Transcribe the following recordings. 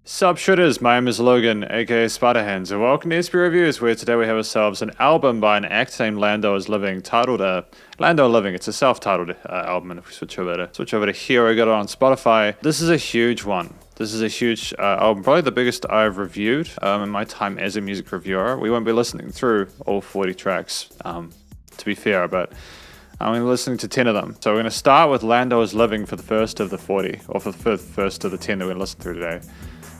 Sup Shredders, my name is Logan, aka Spiderhands, and welcome to SP Reviews, where today we have ourselves an album by an act named LandoIsLiving titled LandoIsLiving. It's a self-titled album, and if we switch over to here, we got it on Spotify. This is a huge one. This is a huge album, probably the biggest I've reviewed in my time as a music reviewer. We won't be listening through all 40 tracks, to be fair, but I'm going to be listening to 10 of them. So we're going to start with LandoIsLiving for the first of the 40, or for the first of the 10 that we're going to listen through today.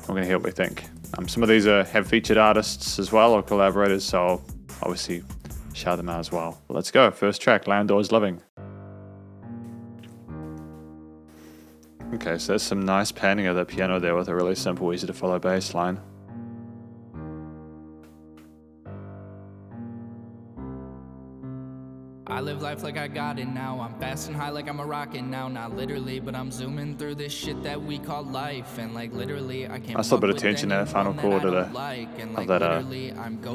We're going to hear what we think. Some of these have featured artists as well, or collaborators, so I'll obviously shout them out as well. But let's go. First track, LandoIsLiving. Okay, so there's some nice panning of the piano there with a really simple, easy to follow bass line. I live life like I got it now. I'm fast and high like I'm a rocket now. Not literally, but I'm zooming through this shit that we call life. And like literally, I can't. Nice little bit of tension there, final chord of that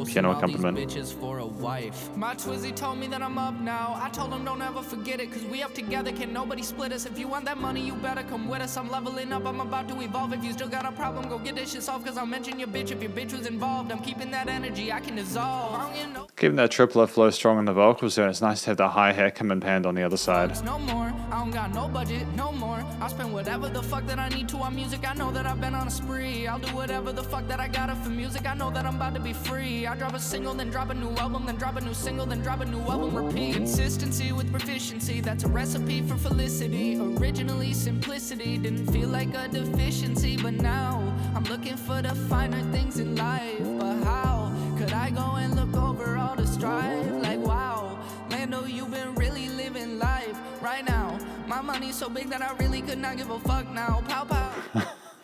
piano accompaniment. Bitches for a wife. My Twizzy told me that I'm up now. I told him don't ever forget it, cause we up together, can nobody split us. If you want that money, you better come with us. I'm leveling up, I'm about to evolve. If you still got a problem, go get this shit solved, cause I'll mention your bitch if your bitch was involved. I'm keeping that energy, I can dissolve. Keeping that triplet flow strong on the vocals there. It's nice to have the hi-hat come and panned on the other side. No more, I don't got no budget, no more. I'll spend whatever the fuck that I need to on music. I know that I've been on a spree. I'll do whatever the fuck that I gotta for music. I know that I'm about to be free. I drop a single, then drop a new album, then drop a new single, then drop a new album, repeat. Consistency with proficiency, that's a recipe for felicity. Originally simplicity didn't feel like a deficiency, but now I'm looking for the finer things in life. But how could I go and look over all the strife? Like wow, Lando, you've been really living life right now. My money's so big that I really could not give a fuck now. Pow pow.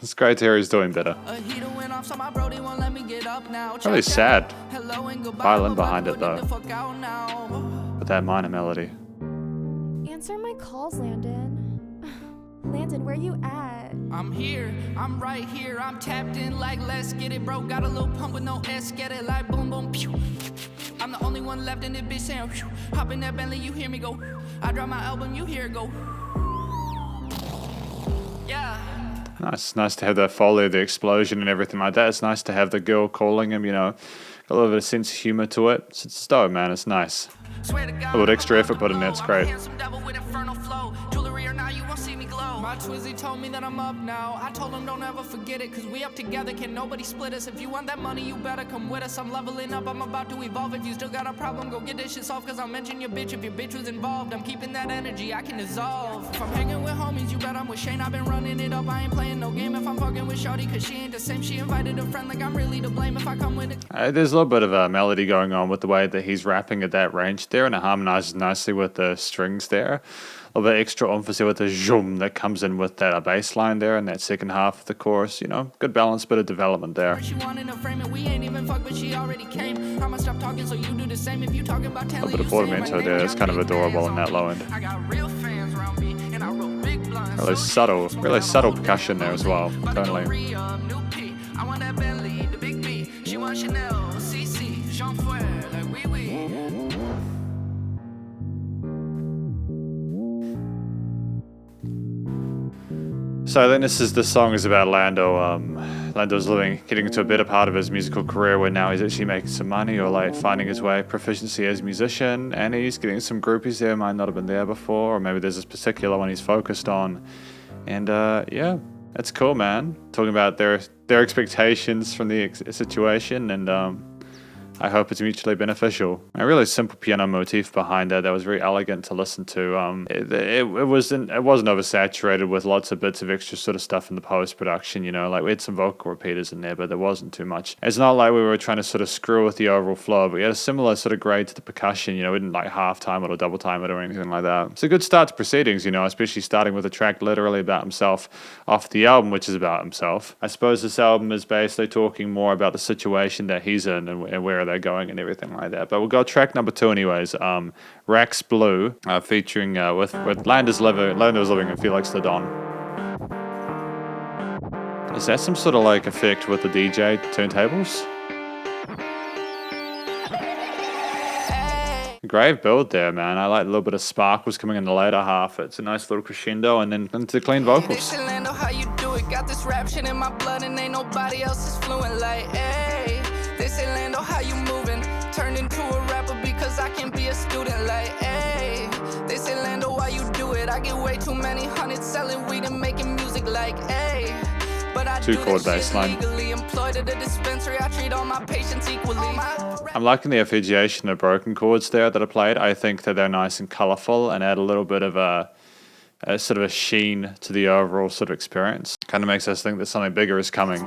It's great to hear he's doing better. A heater went off, so my brody won't let me get up now. Really sad Hello and goodbye. violin behind it though, with that minor melody. Answer my calls, Landon. Landon, where you at? I'm here, I'm right here, I'm tapped in like let's get it, bro. Got a little pump with no S, get it like boom boom pew. I'm the only one left in this bitch saying phew. Hop in that Bentley, you hear me go. I drop my album, you hear it go. Yeah. Nice to have that foley, the explosion and everything like that. It's nice to have the girl calling him, you know, got a little bit of sense of humor to it. It's dope, man, it's nice. A little extra effort put in there, it's great. My Twizzy told me that I'm up now. I told him don't ever forget it, cause we up together, can nobody split us. If you want that money, you better come with us. I'm leveling up, I'm about to evolve. If you still got a problem, go get this shit solved, cause I'll mention your bitch if your bitch was involved. I'm keeping that energy, I can dissolve. If I'm hanging with homies, you bet I'm with Shane. I've been running it up, I ain't playing no game. If I'm fucking with Shorty, cause she ain't the same. She invited a friend, like I'm really to blame if I come with it. There's a little bit of a melody going on with the way that he's rapping at that range there, and it harmonizes nicely with the strings there. A little bit extra emphasis with the zoom that comes in with that bass line there in that second half of the chorus. You know, good balance, bit of development there. She wanted a frame and we ain't even fuck, but she already came. I'ma stop talking so you do the same. If you talking about A bit of portamento there. It's kind of adorable in that low end. I got real fans around me and I wrote big blinds. Really subtle percussion there as well. Totally. I want that Bentley, the big B. She want Chanel, CC, Jean Fouet, like oui. So then this song is about LandoIsLiving getting into a better part of his musical career where now he's actually making some money or like finding his way, proficiency as a musician, and he's getting some groupies there might not have been there before, or maybe there's this particular one he's focused on. And yeah, that's cool, man. Talking about their expectations from the situation, and I hope it's mutually beneficial. A really simple piano motif behind that was very elegant to listen to. It wasn't oversaturated with lots of bits of extra sort of stuff in the post-production, you know, like we had some vocal repeaters in there, but there wasn't too much. It's not like we were trying to sort of screw with the overall flow, but we had a similar sort of grade to the percussion, you know, we didn't like half time it or double time it or anything like that. It's a good start to proceedings, you know, especially starting with a track literally about himself off the album, which is about himself. I suppose this album is basically talking more about the situation that he's in and where they're going and everything like that. But we'll go track number 2 anyways. Rax Blue, featuring with LandoIsLiving and Felix the Don. Is that some sort of like effect with the DJ turntables? Great build there, man. I like a little bit of sparkles coming in the later half. It's a nice little crescendo and then into clean vocals. How you do it? Got this rap shit in my blood and ain't nobody else is fluent like, hey. They say, Lando, how you moving? Turned into a rapper because I can't be a student like, hey. They say, Lando, why you do it? I get way too many hundreds selling weed and making music like, hey. But I do this shit legally. Employed at a dispensary, I treat all my patients equally. I'm liking the arpeggiation of broken chords there that are played. I think that they're nice and colorful and add a little bit of a sort of a sheen to the overall sort of experience. Kind of makes us think that something bigger is coming.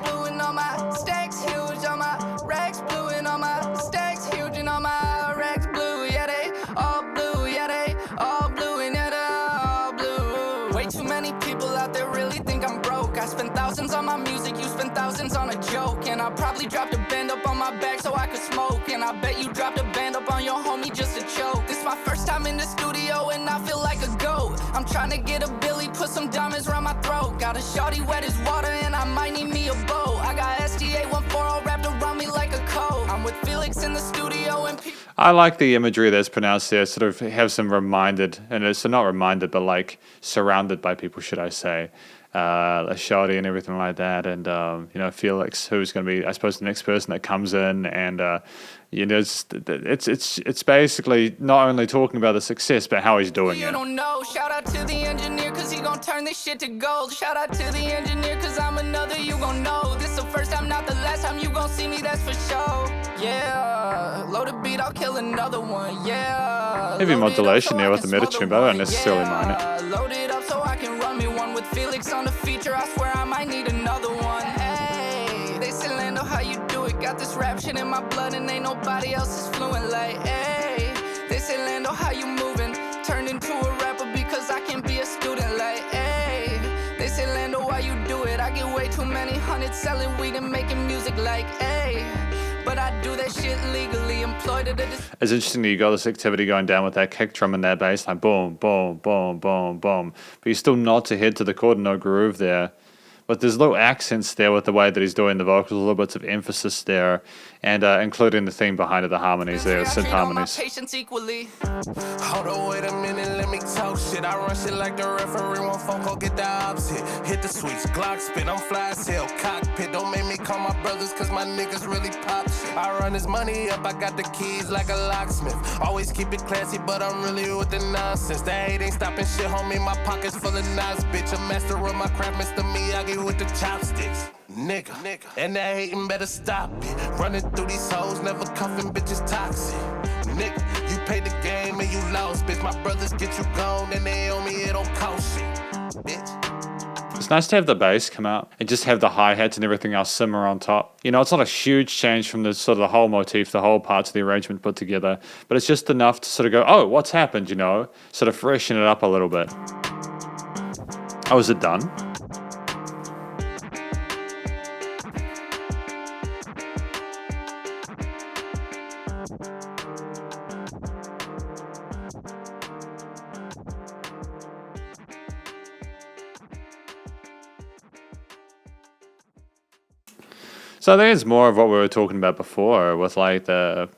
Thousands on my music, you spend thousands on a joke. And I probably dropped a band up on my back so I could smoke. And I bet you dropped a band up on your homie just to choke. This my first time in the studio and I feel like a goat. I'm trying to get a Billy, put some diamonds around my throat. Got a shawty wet as water and I might need me a boat. I got SDA 140 wrapped around me like a coat. I'm with Felix in the studio and people. I like the imagery that's pronounced there, sort of have some reminded, and it's not reminded, but like surrounded by people, should I say. A shawty and everything like that, and you know, Felix, who's going to be, I suppose, the next person that comes in, and you know, it's basically not only talking about the success, but how he's doing it. You don't know. Shout out to the engineer, cause he gon' turn this shit to gold. Shout out to the engineer, cause I'm another you gon' know. This the first time, not the last time you gon' see me, that's for sure. Yeah, load a beat, I'll kill another one. Yeah, heavy modulation there with the meta tune, but I don't necessarily mind it. Load it up so I can run me one with Felix on the feature. I swear I might need another one. Hey, they say, Lando, how you do it? Got this rap shit in my blood and ain't nobody else is fluent like, hey. They say, Lando, how you moving? Turned into a rapper because I can't be a student like, hey. They say, Lando, why you do it? I get way too many hundreds selling weed and making music like, hey. But I do that shit legally, employed at a It's interesting that you got this activity going down with that kick drum and that bass line, boom, boom, boom, boom, boom. But you still nod to head to the chord, no groove there. But there's little accents there with the way that he's doing the vocals, little bits of emphasis there, and including the theme behind it, the harmonies there, synth harmonies. Hold on, wait a minute, let me talk shit. I run shit like the referee, one phone call, get the opposite. Hit the switch, Glock spit, I'm fly as hell, cockpit. Don't make me call my brothers, cause my niggas really pop shit. I run this money up, I got the keys like a locksmith. Always keep it classy, but I'm really with the nonsense. The hate ain't stopping shit, homie, my pockets full of knives, bitch. A master of my craft, Mr. Miyagi with the chopsticks. Nigga, and that hating better stop it. Running through these hoes, never cuffing bitches toxic. Nigga, you paid the game and you lost, bitch. My brothers get you gone and they owe me, it don't cost shit, bitch. It's nice to have the bass come out and just have the hi-hats and everything else simmer on top. You know, it's not a huge change from the sort of the whole motif, the whole parts of the arrangement put together, but it's just enough to sort of go, oh, what's happened, you know? Sort of freshen it up a little bit. Oh, is it done? So there's more of what we were talking about before with like the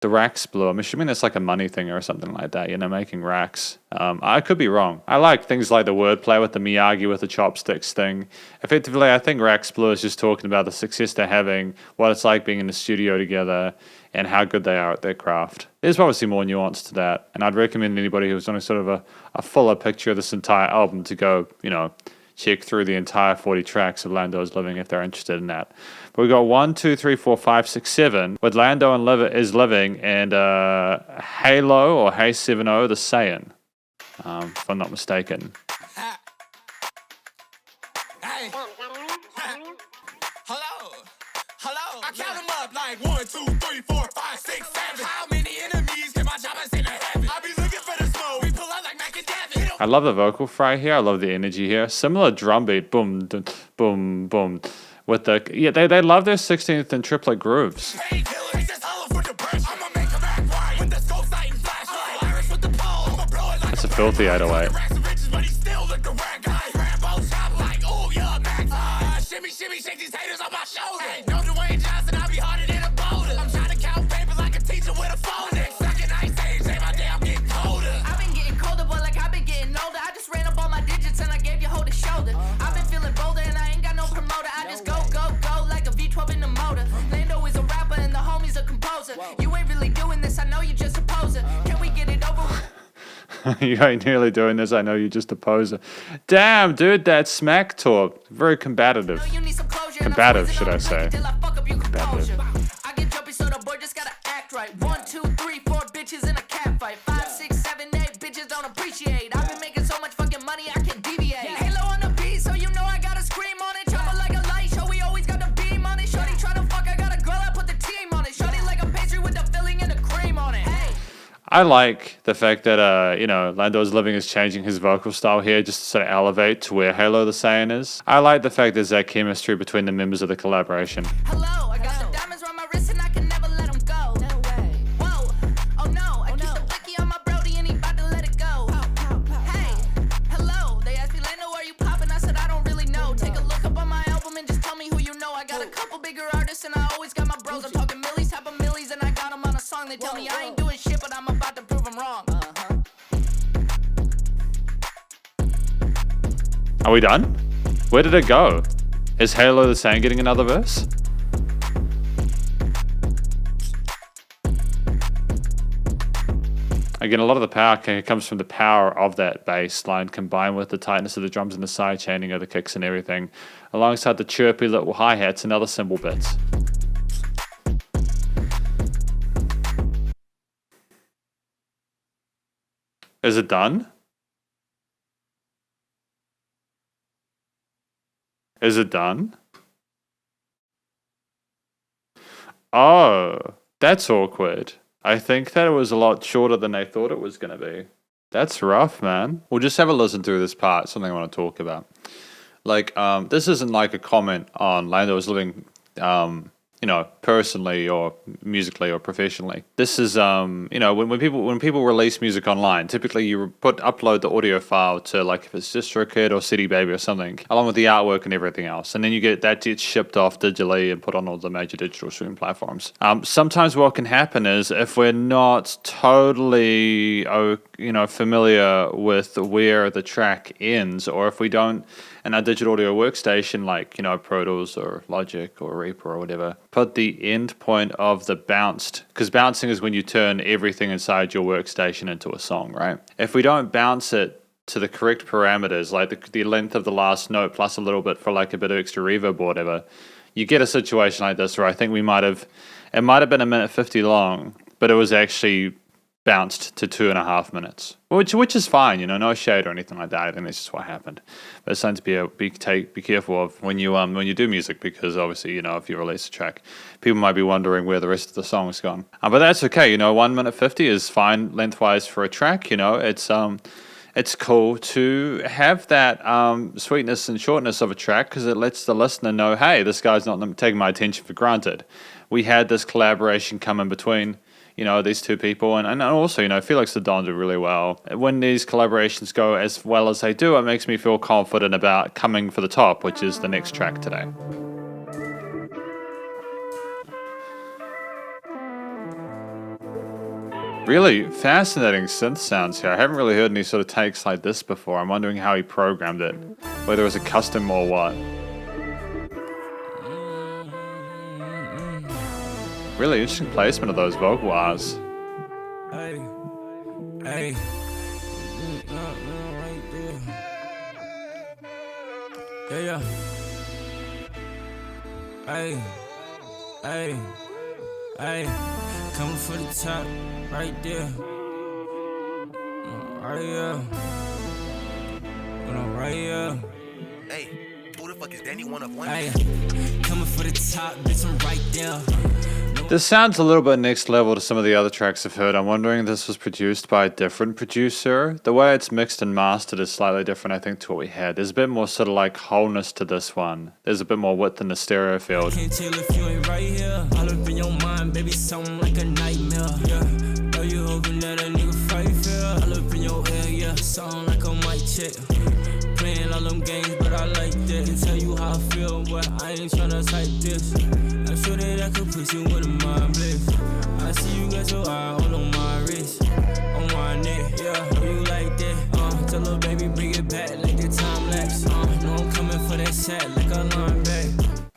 racks blue. I'm assuming that's like a money thing or something like that, you know, making racks. I could be wrong. I like things like the wordplay with the Miyagi with the chopsticks thing. Effectively, I think Racks Blue is just talking about the success they're having, what it's like being in the studio together, and how good they are at their craft. There's obviously more nuance to that, and I'd recommend anybody who's on a sort of a fuller picture of this entire album to go, you know, check through the entire 40 tracks of LandoIsLiving if they're interested in that. But we got 1, 2, 3, 4, 5, 6, 7 with LandoIsLiving and Halo or Hey 7-0 the Saiyan, if I'm not mistaken. Hey. Hello. I count them up like 1, 2, 3, 4, 5, 6, 7. How many enemies can my job in the heaven? I be looking for the smoke. We pull out like Mac and Davin. I love the vocal fry here. I love the energy here. Similar drum beat, boom, dun, boom, boom. With the they love their 16th and triplet grooves. That's a filthy 808. Shimmy, shake these haters on my shoulder. No Dwayne Johnson, I be harder than a boulder. I'm trying to count paper like a teacher with a phone. Second ice age, say my day, I'm getting colder. I've been getting colder, but like I've been getting older. I just ran up all my digits and I gave you hold the shoulder. I've been feeling bolder and I composer. You ain't really doing this, I know you just a poser. Can we get it over with? You ain't nearly doing this, I know you're just a poser. Damn, dude, that smack talk. Very combative. You need some closure. Combative, should I say. Till I fuck up your Combative. composure. I get jumpy, so the boy just gotta act right. 1, 2, 3, 4 bitches in a cat fight. 5, 6, 7, 8 bitches don't appreciate. I've been making so much fucking money, I can't deviate. Halo on the beat, so you know I gotta scream on it. Chopper like a light show, we always got the beam on it. Shorty tryna fuck, I got a girl, I put the team on it. Shorty like a pastry with the filling and the cream on it. Hey. I like the fact that, you know, LandoIsLiving is changing his vocal style here just to sort of elevate to where Halo the Saiyan is. I like the fact there's that chemistry between the members of the collaboration. Hello, I got the diamonds around my wrist and I can never let them go. No way. Whoa, oh no, I keep the blicky on my brody and he about to let it go. Hey, hello, they asked me, Lando, are you poppin'? I said, I don't really know. Take a look up on my album and just tell me who you know. I got a couple bigger artists and I always got my bros. I'm talking millies, type of millies, and I got them on a song. They tell me I ain't doing shit, but I'm about to prove them wrong. Are we done? Where did it go? Is Halo the Saiyan getting another verse? Again, a lot of the power comes from the power of that bass line combined with the tightness of the drums and the side chaining of the kicks and everything, alongside the chirpy little hi-hats and other cymbal bits. Is it done? Is it done? Oh, that's awkward. I think that it was a lot shorter than they thought it was going to be. That's rough, man. We'll just have a listen through this part, something I want to talk about. Like, this isn't like a comment on LandoIsLiving, you know, personally or musically or professionally. This is, you know, when people release music online, typically you upload the audio file to, like, if it's DistroKid or CD Baby or something, along with the artwork and everything else, and then you get that gets shipped off digitally and put on all the major digital streaming platforms. Sometimes what can happen is if we're not totally, you know, familiar with where the track ends, or if we don't, in our digital audio workstation, like, you know, Pro Tools or Logic or Reaper or whatever, put the end point of the bounced, because bouncing is when you turn everything inside your workstation into a song, right? If we don't bounce it to the correct parameters, like the length of the last note plus a little bit for like a bit of extra reverb or whatever, you get a situation like this where I think it might have been 1:50 long, but it was actually bounced to 2.5 minutes, which is fine, you know, no shade or anything like that. I think that's just what happened. But it's something to be careful of when you do music, because obviously, you know, if you release a track, people might be wondering where the rest of the song is gone. But that's okay, you know. 1:50 is fine lengthwise for a track. You know, it's cool to have that sweetness and shortness of a track, because it lets the listener know, hey, this guy's not taking my attention for granted. We had this collaboration come in between, you know, these two people, and also, you know, Felix the Don did really well. When these collaborations go as well as they do, it makes me feel confident about coming for the top, which is the next track today. Really fascinating synth sounds here. I haven't really heard any sort of takes like this before. I'm wondering how he programmed it, whether it was a custom or what. Really interesting placement of those vocal R's. Hey, hey, right there. Yeah. Hey, coming for the top, right there. Right here. Right here. Hey, who the fuck is Danny one of one? Hey, coming for the top, bitch, I'm right there. This sounds a little bit next level to some of the other tracks I've heard. I'm wondering if this was produced by a different producer. The way it's mixed and mastered is slightly different, I think, to what we had. There's a bit more sort of like wholeness to this one. There's a bit more width in the stereo field. Can't tell if you ain't right here. All up in your mind, baby, something like a nightmare. Yeah, know you hoping that a nigga fight fair. All up in your ear, yeah, something like a mic check. Playing all them games, but I like that. Can tell you how I feel, but I ain't tryna type this. I'm sure that I could put you in my bliss. I see you got your eye all on my wrist, on my neck. Yeah, know you like that. Tell her baby bring it back like the time lapse. No, I'm coming for that shot like a line back.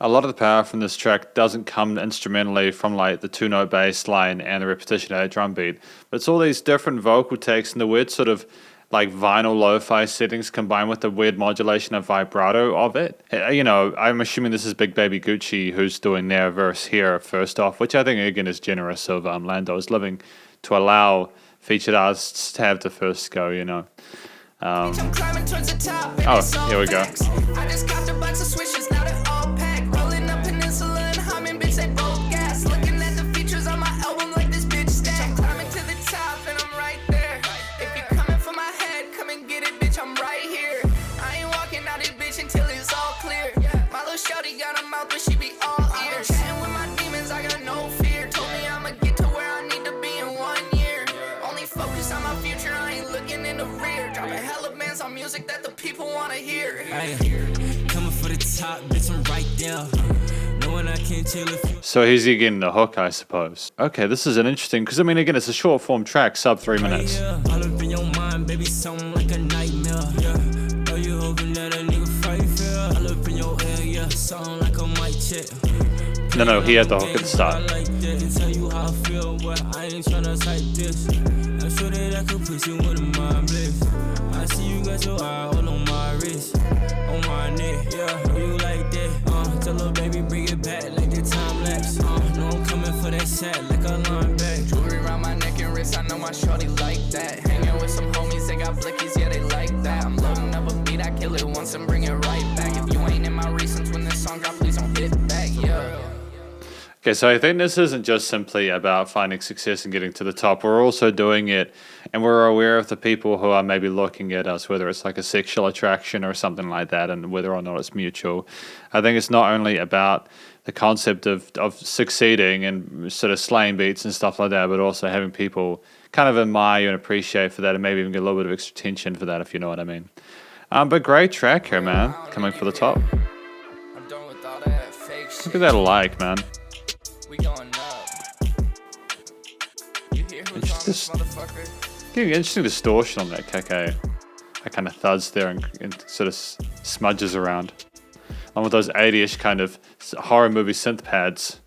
A lot of the power from this track doesn't come instrumentally from like the 2-note bass line and the repetition of that drum beat, but it's all these different vocal takes and the weird sort of like vinyl lo-fi settings combined with the weird modulation of vibrato of it. You know, I'm assuming this is Big Baby Gucci who's doing their verse here first off, which I think again is generous of LandoIsLiving to allow featured artists to have the first go, you know. Oh, here we go. I just got a bunch of switches, now they're all packed. Rolling up Peninsula and humming, bitch, they both gas. Looking at the features on my album like this bitch stack. I'm climbing to the top and I'm right there. If you're coming for my head, come and get it, bitch, I'm right here. I ain't walking out this bitch until it's all clear. My little shorty got a mouth, but she be all ears. Chatting with my demons, I got no fear. Told me I'ma get to where I need to be in 1 year. Only focus on my future, I ain't looking in the rear. Dropping hella bands on music that the people wanna hear. Coming for the top, bitch, I'm right there. Knowing I can't tell if you So he's getting the hook, I suppose. Okay, this is an interesting, because I mean, again, it's a short form track, sub 3 minutes. all up in your mind, baby, something like a nightmare. Yeah, know you hoping that a nigga fight fair. All up in your ear, yeah, something like a mic check. No, he had the hook at the start. I like that and tell you how I feel, but I ain't tryna type this. I'm sure that I could put you in my bliss. I see you got your eye all on my wrist, on my neck, yeah, know you like that. Tell her baby bring it back like the time lapse. No, I'm coming for that set like a linebacker. Jewelry around my neck and wrist, I know my shorty like that. Hanging with some homies, they got blickies, yeah, they like that. I'm loading up a beat, I kill it once and bring it right back. If you ain't in my recents when this song drop, please don't hit it back, yeah. Okay, so I think this isn't just simply about finding success and getting to the top. We're also doing it, and we're aware of the people who are maybe looking at us, whether it's like a sexual attraction or something like that, and whether or not it's mutual. I think it's not only about the concept of succeeding and sort of slaying beats and stuff like that, but also having people kind of admire you and appreciate for that, and maybe even get a little bit of extra attention for that, if you know what I mean. But great track here, man, coming for the top. I'm done with all that fake shit. Look at that like, man. We going up. You hear who's on this motherfucker? Getting interesting distortion on that kick, eh? That kind of thuds there and sort of smudges around. Along with those 80-ish kind of horror movie synth pads.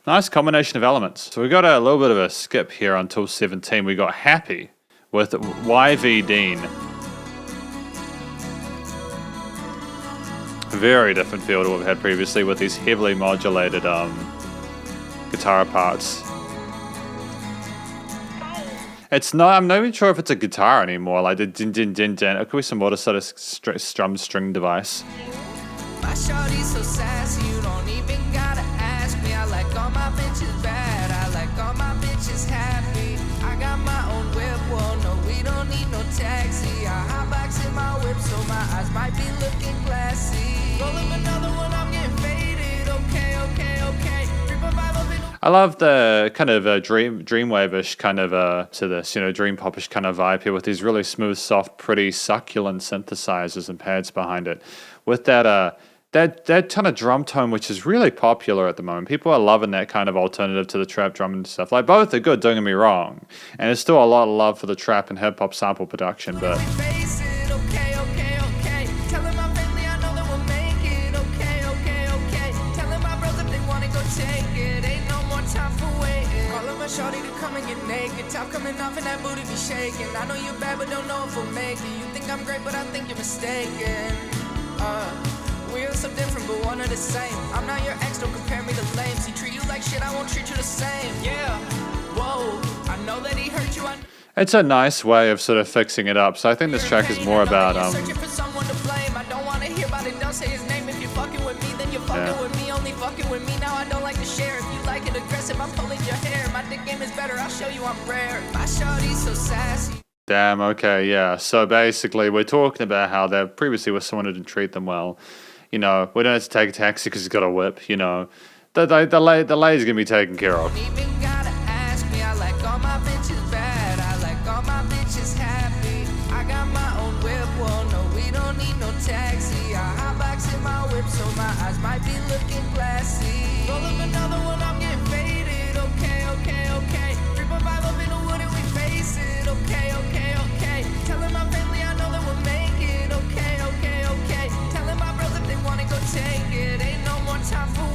Nice combination of elements. So we got a little bit of a skip here until 17. We got Happy with YV Dean. Very different feel to what we had previously with these heavily modulated guitar parts. It's not, I'm not even sure if it's a guitar anymore, like the din din din din. It could be some other sort of strum string device. My shorty's so sassy, you don't even gotta ask me. I like all my bitches bad, I like all my bitches happy. I got my own whip, well no, we don't need no taxi. I hotbox in my whip, so my eyes might be looking glassy. Roll up another one, I'm getting faded, okay, okay, okay. I love the kind of dreamwave-ish kind of to this, you know, dream pop-ish kind of vibe here with these really smooth, soft, pretty, succulent synthesizers and pads behind it. With that that kind of drum tone, which is really popular at the moment. People are loving that kind of alternative to the trap drum and stuff. Like, both are good, don't get me wrong. And there's still a lot of love for the trap and hip-hop sample production, but shorty to come and get naked. Top coming off and that booty be shaking. I know you bad but don't know if we'll make it. You think I'm great but I think you're mistaken. We're so different but one of the same. I'm not your ex, don't compare me to lames. He treat you like shit, I won't treat you the same. Yeah, whoa, I know that he hurt you. It's a nice way of sort of fixing it up. So I think this track is more about searching for someone to blame. I don't want to hear about it, don't say his name. If you're fucking with me, then you're fucking with me. Only fucking with me, now I don't like to share. If you like it aggressive, I'm pulling your hair. My dick game is better, I'll show you I'm rare. My shorty's so sassy. Damn, okay, yeah. So basically, we're talking about how there previously was someone who didn't treat them well. You know, we don't have to take a taxi because he's got a whip, you know. The lady's going to be taken care of. Don't even gotta ask me, I like all my bitches bad. I like all my bitches happy. I got my own whip, well no, we don't need no taxi. I hotbox in my whip, so my eyes might be looking glassy. Roll up another one, I'm getting faded. Okay, okay, okay. 3.5 up in the wood and we face it. Okay, okay, okay. Telling my family I know that we'll make it. Okay, okay, okay. Telling my bros if they wanna go take it. Ain't no more time for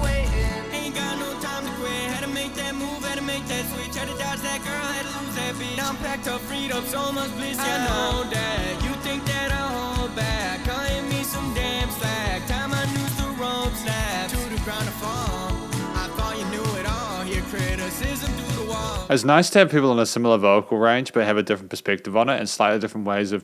make that switch, had to dodge that girl, had to lose that bitch. Now I'm packed up, freed up, so much bliss, I know that. You think that I'll hold back, cutting me some damn slack. Time I noose the rope snap, to the ground to fall. I thought you knew it all, hear criticism through the wall. It's nice to have people in a similar vocal range but have a different perspective on it and slightly different ways of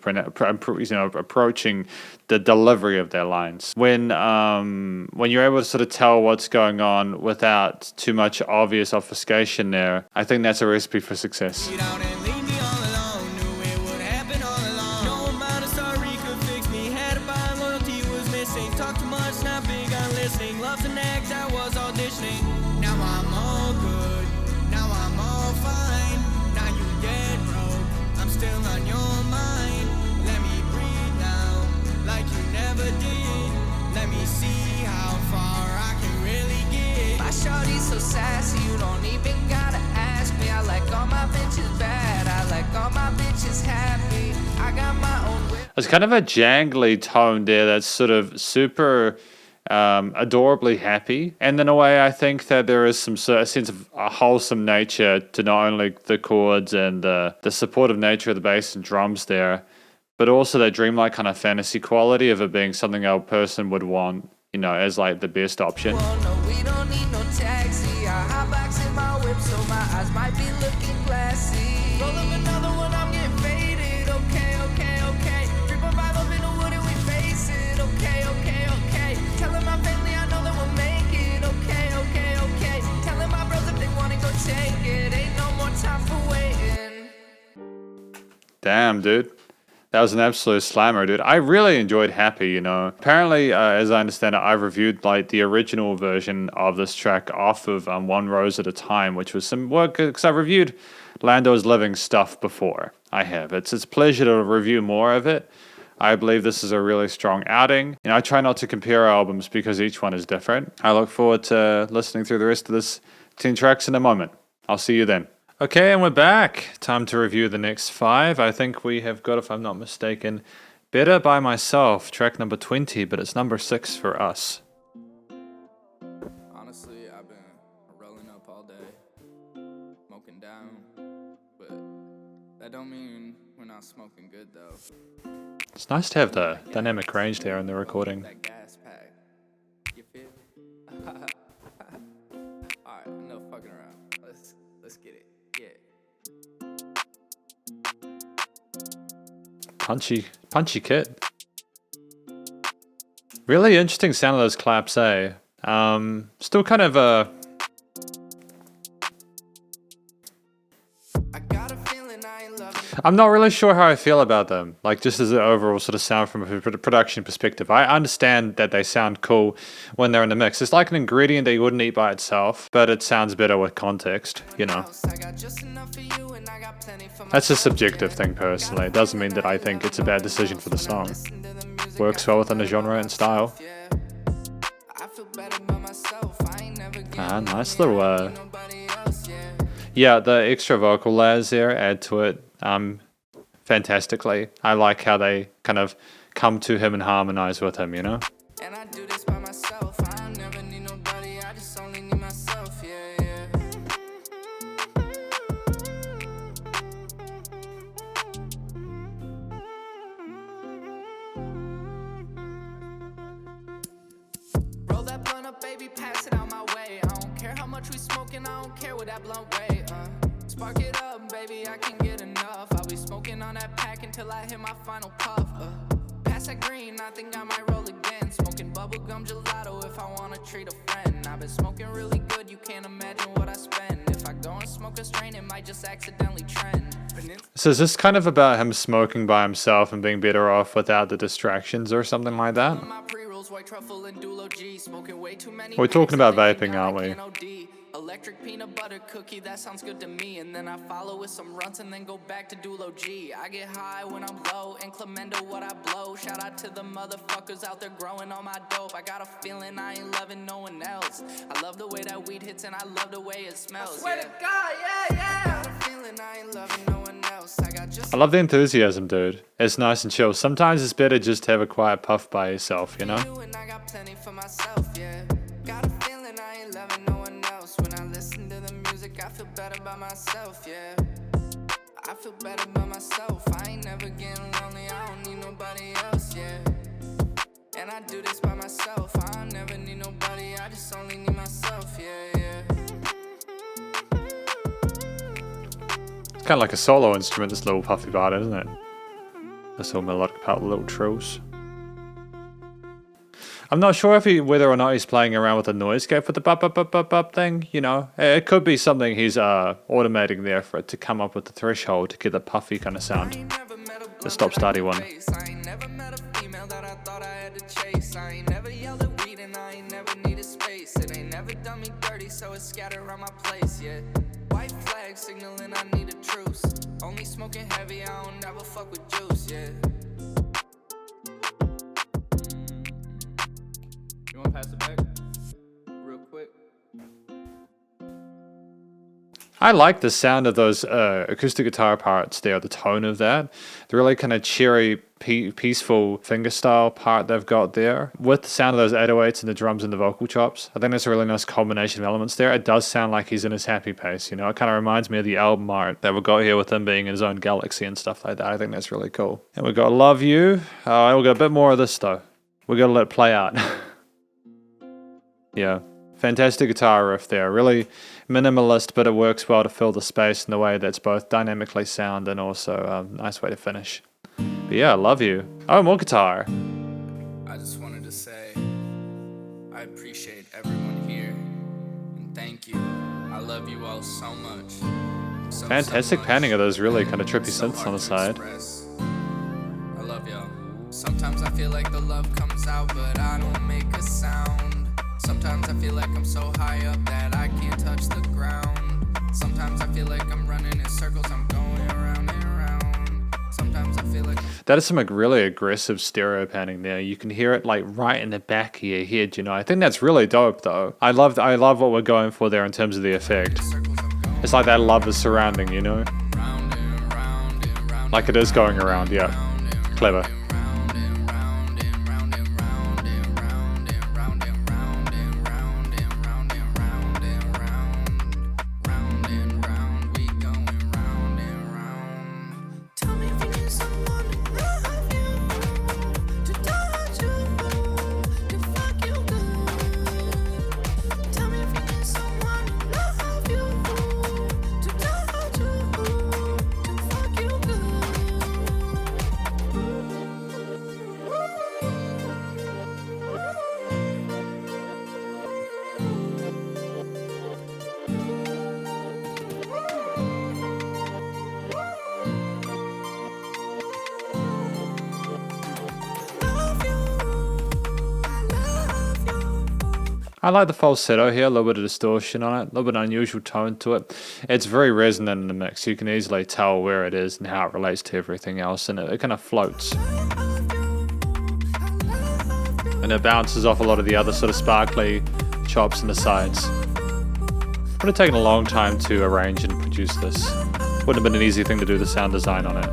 approaching the delivery of their lines. When you're able to sort of tell what's going on without too much obvious obfuscation there, I think that's a recipe for success. Get out and leave me all alone, knew it would happen all along. No amount of sorry could fix me, had to buy loyalty was missing. Talk too much, not big on listening. Love's an act, I was auditioning. Now I'm all good, now I'm all fine. Now you dead broke, I'm still on your mind. Let me breathe now, like you never did. Let me see how far I can really get. My shorty's so sassy, you don't even gotta ask me. I like all my bitches bad, I like all my bitches happy. I got my own whip. There's kind of a jangly tone there that's sort of super adorably happy. And in a way, I think that there is some sort of sense of a wholesome nature to not only the chords and the supportive nature of the bass and drums there, but also that dreamlike kind of fantasy quality of it being something a person would want, you know, as like the best option. Oh no, we don't need no taxi. I hot box in my whip, so my eyes might be looking glassy. Roll up another one, I'm getting faded. Okay, okay, okay. 3.5 up in the wood and we face it. Okay, okay, okay. Telling my family I know that we'll make it. Okay, okay, okay. Telling my bros if they wanna go take it. Ain't no more time for waiting. Damn, dude. That was an absolute slammer, dude. I really enjoyed Happy, you know. Apparently, as I understand it, I reviewed like the original version of this track off of One Rose at a Time, which was some work, because I reviewed LandoIsLiving stuff before. I have. It's a pleasure to review more of it. I believe this is a really strong outing. You know, I try not to compare albums because each one is different. I look forward to listening through the rest of this 10 tracks in a moment. I'll see you then. Okay, and we're back. Time to review the next 5. I think we have got, if I'm not mistaken, Better by Myself, track number 20, but it's number 6 for us. Honestly, I've been rolling up all day, smoking down, but that don't mean we're not smoking good though. It's nice to have the dynamic range there in the recording. That gas pack, you feel? Alright, no fucking around. Let's get it. Yeah. Punchy kit. Really interesting sound of those claps, eh? Still kind of a... I'm not really sure how I feel about them. Like, just as an overall sort of sound from a production perspective. I understand that they sound cool when they're in the mix. It's like an ingredient that you wouldn't eat by itself, but it sounds better with context, you know. That's a subjective thing, personally. It doesn't mean that I think it's a bad decision for the song. Works well within the genre and style. Nice little... Yeah, the extra vocal layers there add to it fantastically. I like how they kind of come to him and harmonize with him, you know? And I do this by myself. I never need nobody. I just only need myself. Yeah, yeah. Roll that blunt up, baby. Pass it out my way. I don't care how much we smoking. I don't care what that blunt weigh. Spark it up, baby. I can't get enough. I'll be smoking on that pack until I hit my final puff. Pass that green, I think I might roll again. Smoking bubblegum gelato if I wanna treat a friend. I've been smoking really good, you can't imagine what I spend. If I go and smoke a strain, it might just accidentally trend. So is this kind of about him smoking by himself and being better off without the distractions or something like that? We're talking about vaping, aren't we? Electric peanut butter cookie, that sounds good to me. And then I follow with some runs and then go back to Dulo G. I get high when I'm low, incremental what I blow. Shout out to the motherfuckers out there growing on my dope. I got a feeling I ain't loving no one else. I love the way that weed hits and I love the way it smells. I swear to God, yeah. I got a feeling I ain't loving no one else. I love the enthusiasm, dude. It's nice and chill. Sometimes it's better just to have a quiet puff by yourself, you know? And I got plenty for myself, yeah. Got a feeling I ain't loving no one else. When I listen to the music, I feel better by myself, yeah. I feel better by myself. I ain't never getting lonely, I don't need nobody else, yeah. And I do this by myself, I don't never need nobody, I just only need myself, yeah, yeah. It's kind of like a solo instrument, this little puffy part, isn't it? This little melodic part with little trills. I'm not sure whether or not he's playing around with the noise gate for the bup bup bup bup bup thing, you know. It could be something he's automating there for it to come up with the threshold to get the puffy kind of sound. The stop-starty one. I ain't never met a female that I thought I had to chase. I ain't never yelled at weed and I ain't never needed space. It ain't never done me dirty, so it's scattered around my place, yeah. White flag signaling I need a truce. Only smoking heavy, I don't never fuck with juice, yeah. You wanna pass it back? Real quick. I like the sound of those acoustic guitar parts there, the tone of that. The really kind of cheery, peaceful fingerstyle part they've got there. With the sound of those 808s and the drums and the vocal chops. I think that's a really nice combination of elements there. It does sound like he's in his happy pace, you know. It kind of reminds me of the album art that we got here with him being in his own galaxy and stuff like that. I think that's really cool. And we've got Love You. We've got a bit more of this though. We've got to let it play out. Yeah. Fantastic guitar riff there. Really minimalist, but it works well to fill the space in a way that's both dynamically sound and also a nice way to finish. But yeah, Love You. Oh, more guitar. I just wanted to say, I appreciate everyone here, and thank you. I love you all so much. Fantastic panning of those really kind of trippy synths on the side. I love y'all. Sometimes I feel like the love comes out, but I don't make a sound. Sometimes I feel like I'm so high up that I can't touch the ground. Sometimes I feel like I'm running in circles, I'm going around and around. Sometimes I feel like that is some really aggressive stereo panning there. You can hear it like right in the back of your head, you know. I think that's really dope though. I love what we're going for there in terms of the effect. It's like that love is surrounding, you know. Like it is going around, yeah. Clever. I like the falsetto here, a little bit of distortion on it, a little bit of unusual tone to it. It's very resonant in the mix. You can easily tell where it is and how it relates to everything else, and it kind of floats. And it bounces off a lot of the other sort of sparkly chops in the sides. It would have taken a long time to arrange and produce this. Wouldn't have been an easy thing to do the sound design on it.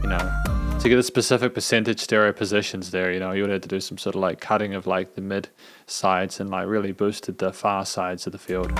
You know, to get the specific percentage stereo positions there, you know, you would have to do some sort of like cutting of like the mid sides and like really boosted the far sides of the field.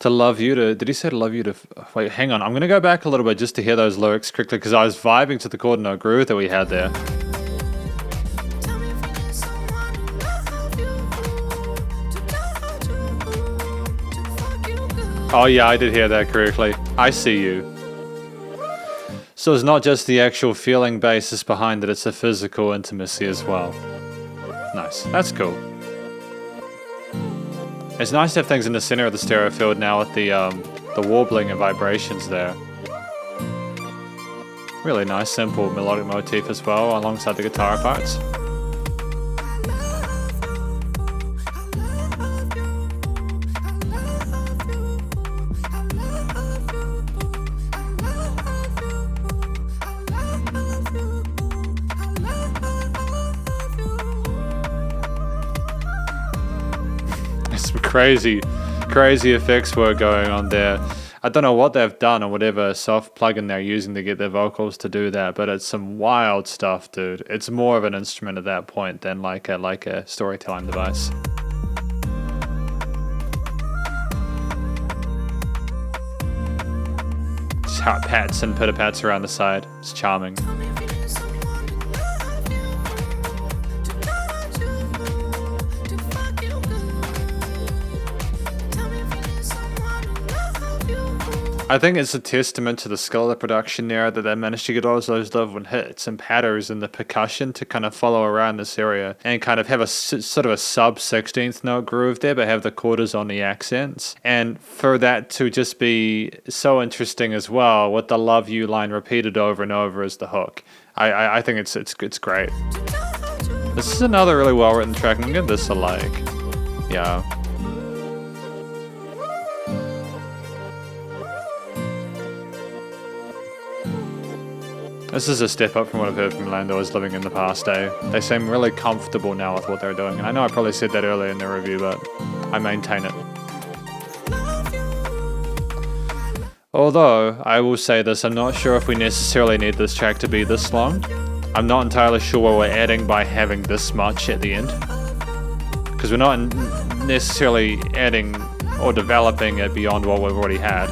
To love you to, did he say to love you to, wait, hang on, I'm going to go back a little bit just to hear those lyrics quickly because I was vibing to the chord note groove that we had there. Oh yeah, I did hear that correctly. I see you. So it's not just the actual feeling basis behind it, it's the physical intimacy as well. Nice, that's cool. It's nice to have things in the center of the stereo field now with the warbling and vibrations there. Really nice, simple melodic motif as well, alongside the guitar parts. crazy effects work going on there. I don't know what they've done or whatever soft plugin they're using to get their vocals to do that, but it's some wild stuff, dude. It's more of an instrument at that point than like a storytelling device. Just how it pats and pitter-pats around the side. It's charming. I think it's a testament to the skill of the production there that they managed to get all those lovely hits and patters and the percussion to kind of follow around this area and kind of have a sort of a sub 16th note groove there, but have the quarters on the accents. And for that to just be so interesting as well, with the "love you" line repeated over and over as the hook. I think it's great. This is another really well written track. I'm gonna give this a like. Yeah. This is a step up from what I've heard from LandoIsLiving in the past, eh? They seem really comfortable now with what they're doing, and I know I probably said that earlier in the review, but I maintain it. Although, I will say this, I'm not sure if we necessarily need this track to be this long. I'm not entirely sure what we're adding by having this much at the end. Because we're not necessarily adding or developing it beyond what we've already had.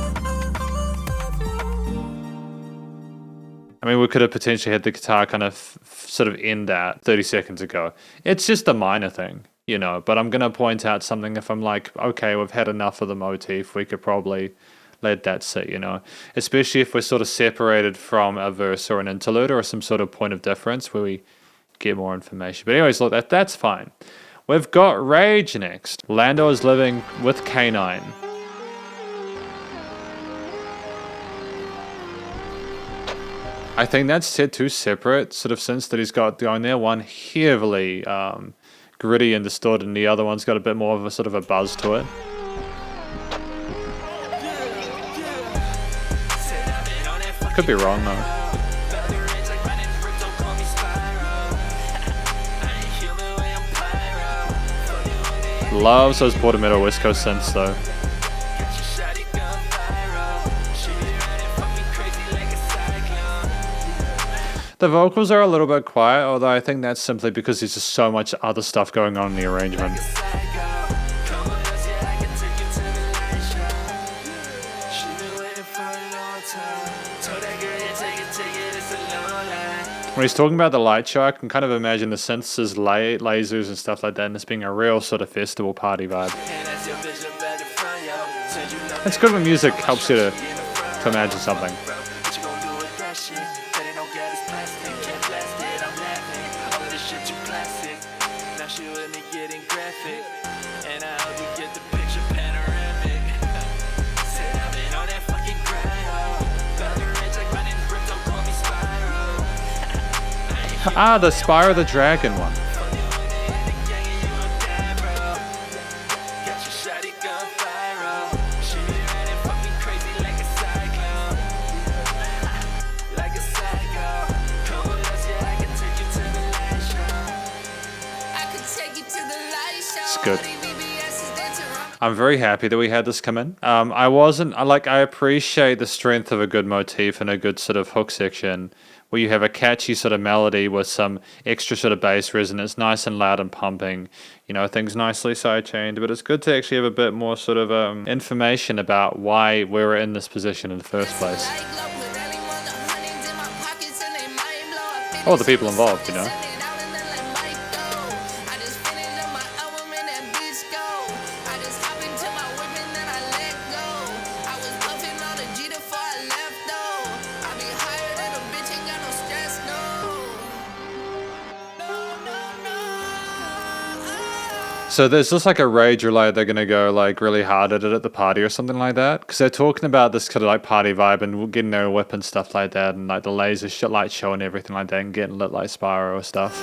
I mean, we could have potentially had the guitar kind of sort of end that 30 seconds ago. It's just a minor thing, you know, but I'm going to point out something if I'm like, okay, we've had enough of the motif, we could probably let that sit, you know, especially if we're sort of separated from a verse or an interlude or some sort of point of difference where we get more information. But anyways, look, that's fine. We've got Rage next. LandoIsLiving with K9. I think that's two separate sort of synths that he's got going there. One heavily gritty and distorted, and the other one's got a bit more of a sort of a buzz to it. Could be wrong though. Loves those Porter Metal West Coast synths though. The vocals are a little bit quiet, although I think that's simply because there's just so much other stuff going on in the arrangement. When he's talking about the light show, I can kind of imagine the synths as lasers and stuff like that, and this being a real sort of festival party vibe. It's good when music helps you to imagine something. Ah, the Spyro the Dragon one. It's good. I'm very happy that we had this come in. I appreciate the strength of a good motif and a good sort of hook section where you have a catchy sort of melody with some extra sort of bass resonance, nice and loud and pumping, you know, things nicely sidechained. But it's good to actually have a bit more sort of information about why we're in this position in the first place. Or the people involved, you know. So there's just like a rage relay they're going to go like really hard at it at the party or something like that. Because they're talking about this kind of like party vibe and getting their whip and stuff like that. And like the laser light show and everything like that and getting lit like Spyro or stuff.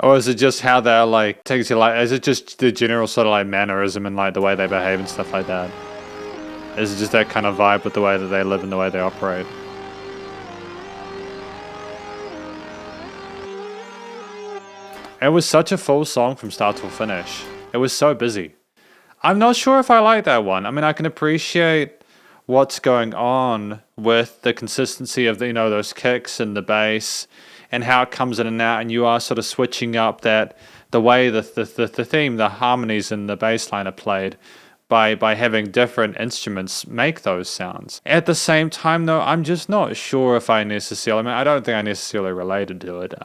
Or is it just how they're like, takes you like, is it just the general sort of like mannerism and like the way they behave and stuff like that? Is it just that kind of vibe with the way that they live and the way they operate? It was such a full song from start to finish. It was so busy. I'm not sure if I like that one. I mean, I can appreciate what's going on with the consistency of the, you know, those kicks and the bass and how it comes in and out, and you are sort of switching up that the way the theme, the harmonies and the bass line are played by having different instruments make those sounds. At the same time though, I'm just not sure if I necessarily, I mean, I don't think I necessarily related to it.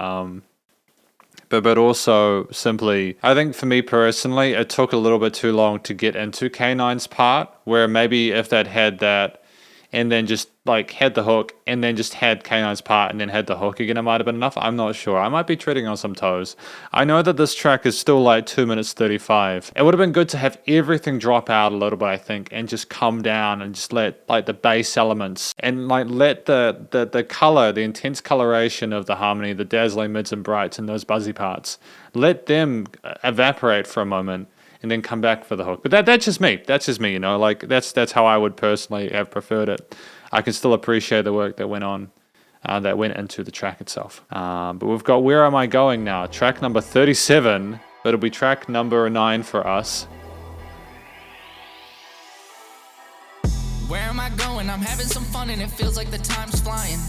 But also simply, I think for me personally, it took a little bit too long to get into K9's part, where maybe if they'd had that and then just like had the hook and then just had K9's part and then had the hook again, it might have been enough. I'm not sure. I might be treading on some toes. I know that this track is still like 2 minutes 35. It would have been good to have everything drop out a little bit, I think, and just come down and just let like the bass elements and like let the color, the intense coloration of the harmony, the dazzling mids and brights and those buzzy parts, let them evaporate for a moment and then come back for the hook. But that's just me. That's just me, you know, like that's how I would personally have preferred it. I can still appreciate the work that went on, that went into the track itself. But we've got Where Am I Going now? Track number 37, but it'll be track number 9 for us. Where am I going? I'm having some fun and it feels like the time's flying.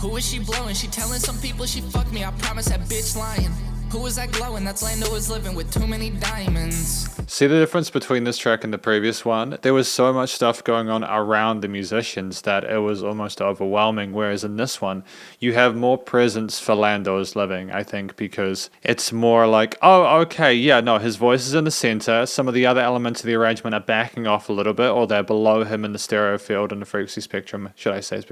Who is she blowing? She telling some people she fucked me. I promise that bitch lying. Who is that glowing? That's LandoIsLiving with too many diamonds. See the difference between this track and the previous one? There was so much stuff going on around the musicians that it was almost overwhelming, whereas in this one, you have more presence for LandoIsLiving, I think, because it's more like, oh, okay, yeah, no, his voice is in the center, some of the other elements of the arrangement are backing off a little bit, or they're below him in the stereo field and the frequency spectrum, should I say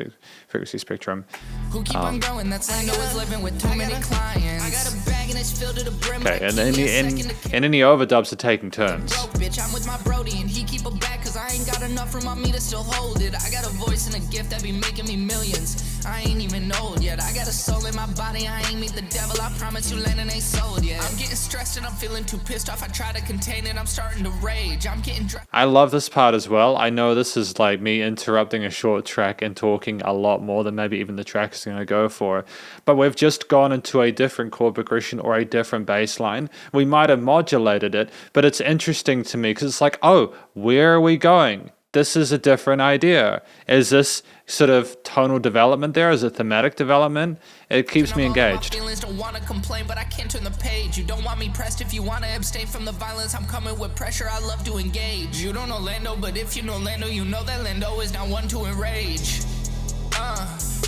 frequency spectrum. Who keep on growing? That's LandoIsLiving with too many clients. I got a bag and it's filled to the brim. Okay, and any overdubs are taking turns. Bitch, I'm with my Brody and he keep it back cause I ain't got enough room on me to still hold it. I got a voice and a gift that be making me millions. I ain't even old yet. I got a soul in my body. I ain't meet the devil. I promise you Landon ain't sold yet. I'm getting stressed and I'm feeling too pissed off. I try to contain it. I'm starting to rage. I'm getting I love this part as well. I know this is like me interrupting a short track and talking a lot more than maybe even the track is going to go for. But we've just gone into a different chord progression or a different bass line. We might have modulated it, but it's interesting to me because it's like, oh, where are we going? This is a different idea. Is this sort of tonal development there? Is it thematic development? It keeps me engaged. Feelings don't want to complain, but I can't turn the page. You don't want me pressed if you want to abstain from the violence. I'm coming with pressure. I love to engage. You don't know Lando, but if you know Lando, you know that Lando is not one to enrage.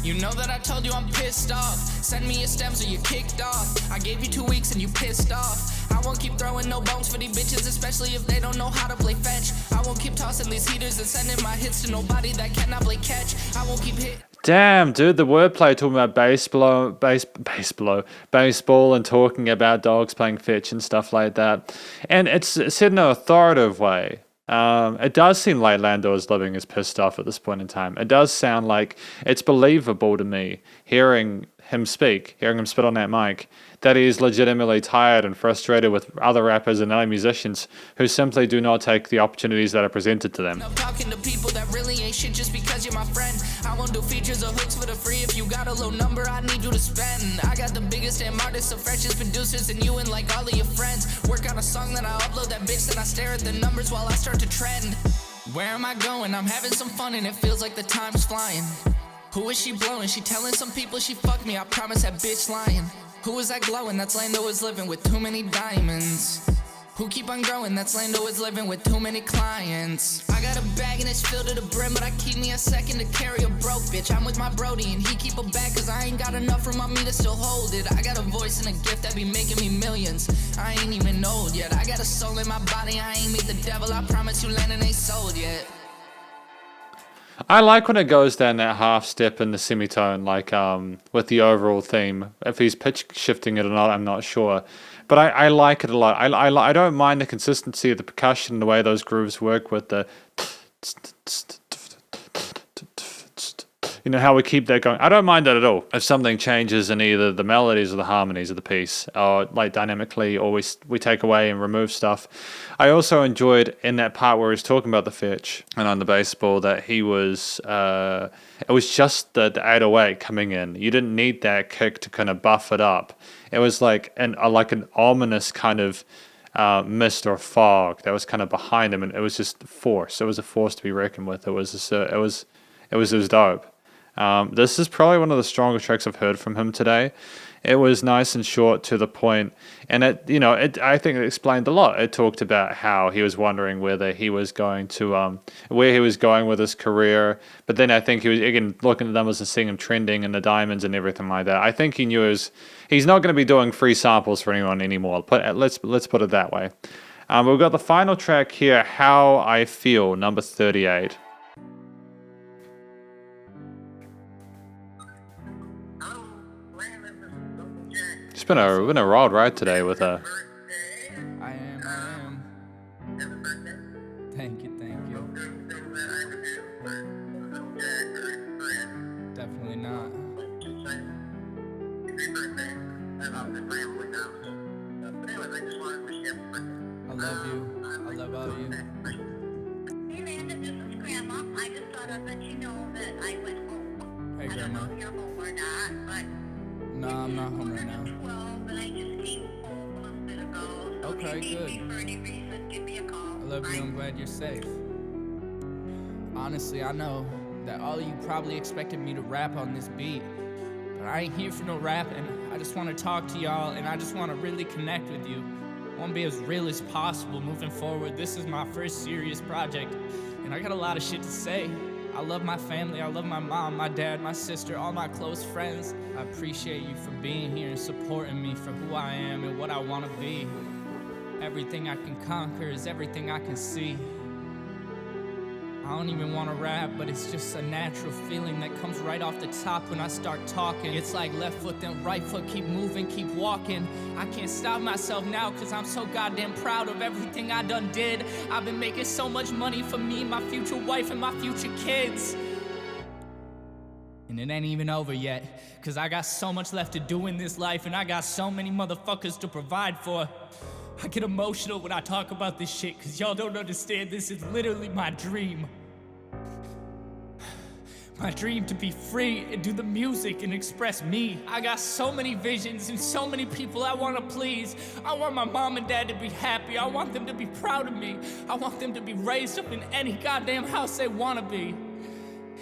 You know that I told you I'm pissed off. Send me your stems or you kicked off. I gave you 2 weeks and you pissed off. I won't keep throwing no bones for these bitches, especially if they don't know how to play fetch. I won't keep tossing these heaters and sending my hits to nobody that cannot play catch. I won't keep hitting. Damn, dude, the wordplay talking about baseball and talking about dogs playing fetch and stuff like that. And it's said in an authoritative way. It does seem like LandoIsLiving is pissed off at this point in time. It does sound like it's believable to me, hearing him speak, hearing him spit on that mic, that he is legitimately tired and frustrated with other rappers and other musicians who simply do not take the opportunities that are presented to them. I'm talking to people that really ain't shit just because you're my friend. I won't do features or hooks for the free. If you got a low number, I need you to spend. I got the biggest damn artists, the freshest producers, and you and like all of your friends. Work on a song, then I upload that bitch, then I stare at the numbers while I start to trend. Where am I going? I'm having some fun and it feels like the time's flying. Who is she blowing? She telling some people she fucked me. I promise that bitch lying. Who is that glowing? That's LandoIsLiving with too many diamonds. Who keep on growing? That's LandoIsLiving with too many clients. I got a bag and it's filled to the brim, but I keep me a second to carry a broke bitch. I'm with my Brody and he keep it back cause I ain't got enough room on me to still hold it. I got a voice and a gift that be making me millions. I ain't even old yet. I got a soul in my body. I ain't meet the devil. I promise you Landon ain't sold yet. I like when it goes down that half step in the semitone, like with the overall theme. If he's pitch shifting it or not, I'm not sure. But I like it a lot. I don't mind the consistency of the percussion and the way those grooves work with the... you know, how we keep that going. I don't mind that at all. If something changes in either the melodies or the harmonies of the piece, or like dynamically, or we take away and remove stuff. I also enjoyed in that part where he's talking about the fetch and on the baseball that he was, it was just the 808 coming in. You didn't need that kick to kind of buff it up. It was like an ominous kind of mist or fog that was kind of behind him, and it was just force. It was a force to be reckoned with. It was dope. This is probably one of the stronger tracks I've heard from him today. It was nice and short, to the point, and I think it explained a lot. It talked about how he was wondering whether he was going to, where he was going with his career, but then I think he was, again, looking at the numbers and seeing him trending and the diamonds and everything like that. I think he knew he's not going to be doing free samples for anyone anymore. Let's put it that way. We've got the final track here, How I Feel, number 38. It's been a wild ride today with a. I am. Thank you. Definitely not. I love you. I love all you. Hey Amanda, this is Grandma. I just thought I'd let you know that I went home. Hey, I don't Grandma. know if you're home or not, but No, I'm not home right now. 12, and I just came home a little bit ago. So Okay, if you good. need me for any reason, give me a call. I love you. I'm glad you're safe. Honestly, I know that all of you probably expected me to rap on this beat, but I ain't here for no rapping. I just want to talk to y'all, and I just want to really connect with you. I want to be as real as possible moving forward. This is my first serious project, and I got a lot of shit to say. I love my family, I love my mom, my dad, my sister, all my close friends. I appreciate you for being here and supporting me for who I am and what I want to be. Everything I can conquer is everything I can see. I don't even want to rap, but it's just a natural feeling that comes right off the top when I start talking. It's like left foot then right foot, keep moving, keep walking. I can't stop myself now cause I'm so goddamn proud of everything I done did. I've been making so much money for me, my future wife, and my future kids. And it ain't even over yet, cause I got so much left to do in this life, and I got so many motherfuckers to provide for. I get emotional when I talk about this shit, cause y'all don't understand, this is literally my dream. My dream to be free and do the music and express me. I got so many visions and so many people I want to please. I want my mom and dad to be happy. I want them to be proud of me. I want them to be raised up in any goddamn house they want to be.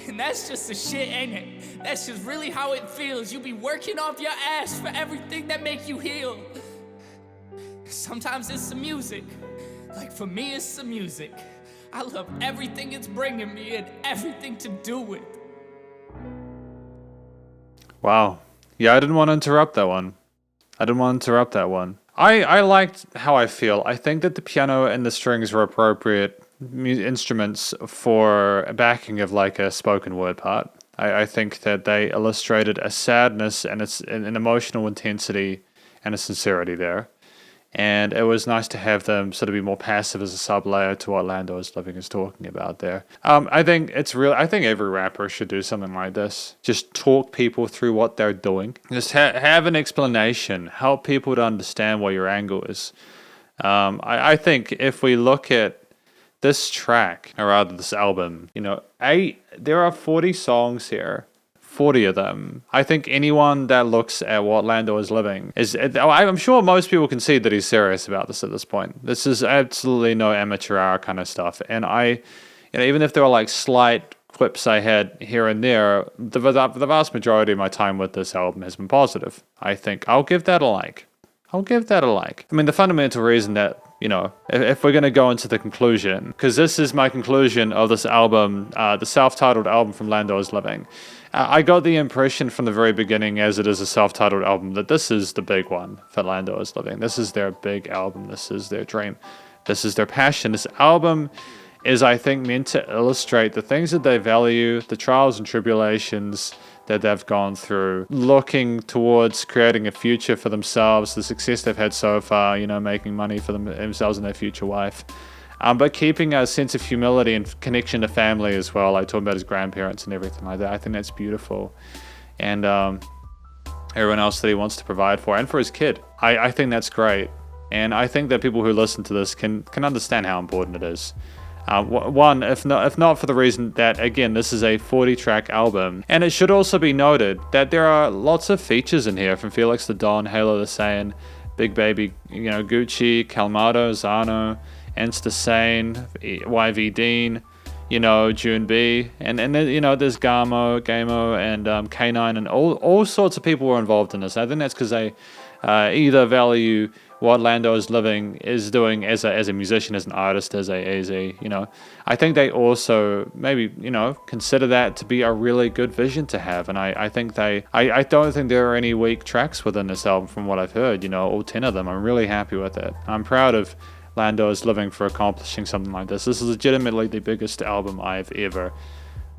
And that's just the shit, ain't it? That's just really how it feels. You be working off your ass for everything that make you heal. Sometimes it's the music. Like for me, it's the music. I love everything it's bringing me and everything to do with. Wow. Yeah, I didn't want to interrupt that one. I liked How I Feel. I think that the piano and the strings were appropriate instruments for a backing of like a spoken word part. I think that they illustrated a sadness and an emotional intensity and a sincerity there. And it was nice to have them sort of be more passive as a sub-layer to what LandoIsLiving is talking about there. I think it's real. I think every rapper should do something like this. Just talk people through what they're doing. Just have an explanation. Help people to understand what your angle is. I think if we look at this track, or rather this album, there are 40 songs here. 40 of them. I think anyone that looks at what LandoIsLiving is, I'm sure most people can see that he's serious about this at this point. This is absolutely no amateur hour kind of stuff. And even if there are like slight clips I had here and there, the vast majority of my time with this album has been positive. I think I'll give that a like. I mean, the fundamental reason that, if we're going to go into the conclusion, because this is my conclusion of this album, the self-titled album from LandoIsLiving. I got the impression from the very beginning, as it is a self-titled album, that this is the big one for LandoIsLiving. This is their big album. This is their dream. This is their passion. This album is, I think, meant to illustrate the things that they value, the trials and tribulations that they've gone through, looking towards creating a future for themselves, the success they've had so far, making money for themselves and their future wife. but keeping a sense of humility and connection to family as well, like talking about his grandparents and everything like that. I think that's beautiful. And everyone else that he wants to provide for, and for his kid. I think that's great. And I think that people who listen to this can understand how important it is. One, if not for the reason that, again, this is a 40-track album. And it should also be noted that there are lots of features in here from Felix the Don, Halo the Saiyan, Big Baby, Gucci, Calmado, Zano, Insta Sane, YV Dean, June B, and then, there's Gamo, and K9, and all sorts of people were involved in this. I think that's because they either value what LandoIsLiving is doing as a musician, as an artist, as a AZ, I think they also maybe, consider that to be a really good vision to have. And I think I don't think there are any weak tracks within this album from what I've heard, all 10 of them. I'm really happy with it. I'm proud of LandoIsLiving for accomplishing something like this. This is legitimately the biggest album I've ever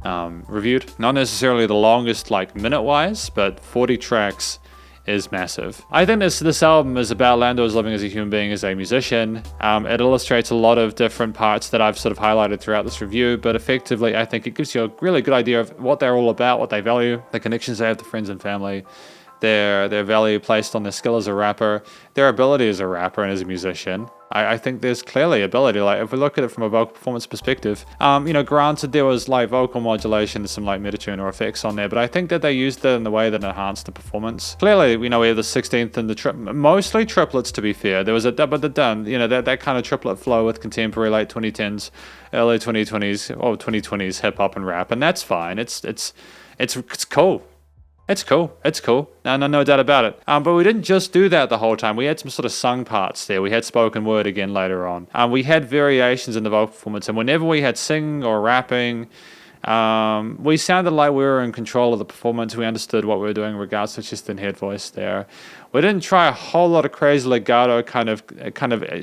reviewed. Not necessarily the longest, like minute-wise, but 40 tracks is massive. I think this album is about LandoIsLiving as a human being, as a musician. It illustrates a lot of different parts that I've sort of highlighted throughout this review, but effectively I think it gives you a really good idea of what they're all about, what they value, the connections they have to friends and family, their value placed on their skill as a rapper, their ability as a rapper and as a musician. I think there's clearly ability. Like, if we look at it from a vocal performance perspective, granted there was like vocal modulation and some like metatune or effects on there, but I think that they used it in the way that enhanced the performance. Clearly, we have the 16th and the mostly triplets, to be fair. There was a dub, that kind of triplet flow with contemporary late 2010s, early 2020s, or 2020s hip hop and rap, and that's fine. It's cool. It's cool. No doubt about it. But we didn't just do that the whole time. We had some sort of sung parts there. We had spoken word again later on. We had variations in the vocal performance, and whenever we had singing or rapping, we sounded like we were in control of the performance. We understood what we were doing in regards to chest and head voice there. We didn't try a whole lot of crazy legato kind of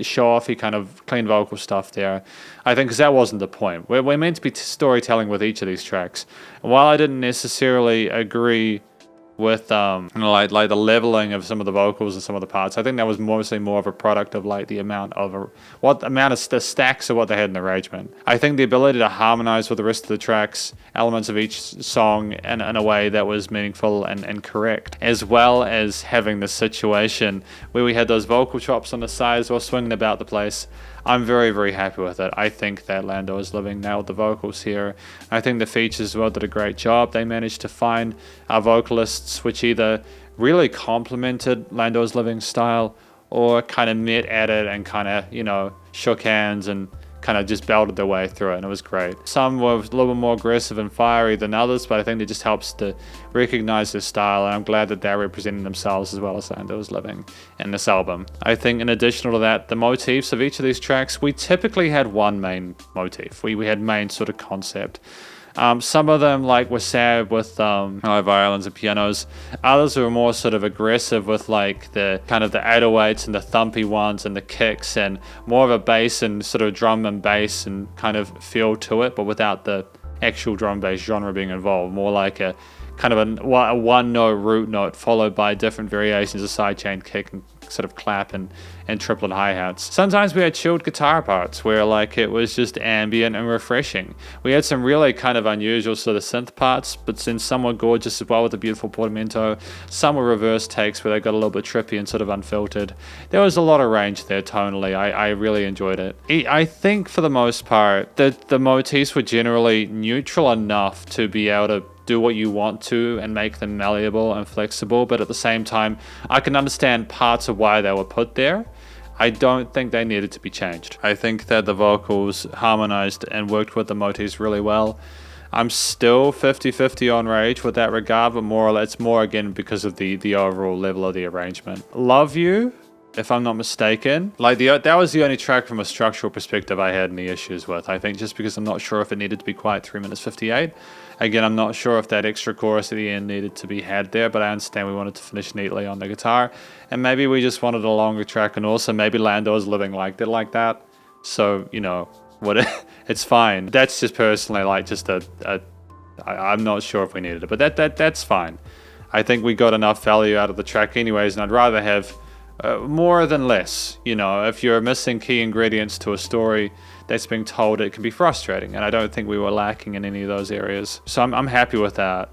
show-offy kind of clean vocal stuff there. I think because that wasn't the point. We're meant to be storytelling with each of these tracks. And while I didn't necessarily agree with like the leveling of some of the vocals and some of the parts, I think that was mostly more of a product of like the amount of the stacks of what they had in the arrangement. I think the ability to harmonize with the rest of the tracks, elements of each song in a way that was meaningful and correct, as well as having this situation where we had those vocal chops on the sides while swinging about the place. I'm very, very happy with it. I think that LandoIsLiving nailed the vocals here. I think the features as well did a great job. They managed to find vocalists which either really complemented LandoIsLiving's style or kind of met at it and kind of, shook hands and kind of just belted their way through it, and it was great. Some were a little bit more aggressive and fiery than others, but I think it just helps to recognize their style, and I'm glad that they're representing themselves as well as LandoIsLiving in this album. I think in addition to that, the motifs of each of these tracks, we typically had one main motif. We had main sort of concept. Some of them were sad with violins and pianos. Others were more sort of aggressive with the kind of the 808s and the thumpy ones and the kicks, and more of a bass and sort of drum and bass and kind of feel to it, but without the actual drum bass genre being involved. More like a kind of a one note root note followed by different variations of sidechain kick and sort of clap and triplet hi-hats. Sometimes we had chilled guitar parts where it was just ambient and refreshing. We had some really kind of unusual sort of synth parts, but then some were gorgeous as well with a beautiful portamento. Some were reverse takes where they got a little bit trippy and sort of unfiltered. There was a lot of range there tonally. I really enjoyed it. I think for the most part that the motifs were generally neutral enough to be able to do what you want to and make them malleable and flexible, but at the same time I can understand parts of why they were put there. I don't think they needed to be changed. I think that the vocals harmonized and worked with the motifs really well. I'm still 50-50 on Rage with that regard, but it's more again because of the overall level of the arrangement. Love You, if I'm not mistaken, that was the only track from a structural perspective I had any issues with. I think just because I'm not sure if it needed to be quite 3 minutes 58. Again, I'm not sure if that extra chorus at the end needed to be had there, but I understand we wanted to finish neatly on the guitar, and maybe we just wanted a longer track, and also maybe LandoIsLiving liked it like that. So, it's fine. That's just personally I'm not sure if we needed it, but that's fine. I think we got enough value out of the track anyways, and I'd rather have more than less. You know, if you're missing key ingredients to a story that's being told, it can be frustrating, and I don't think we were lacking in any of those areas. So I'm happy with that.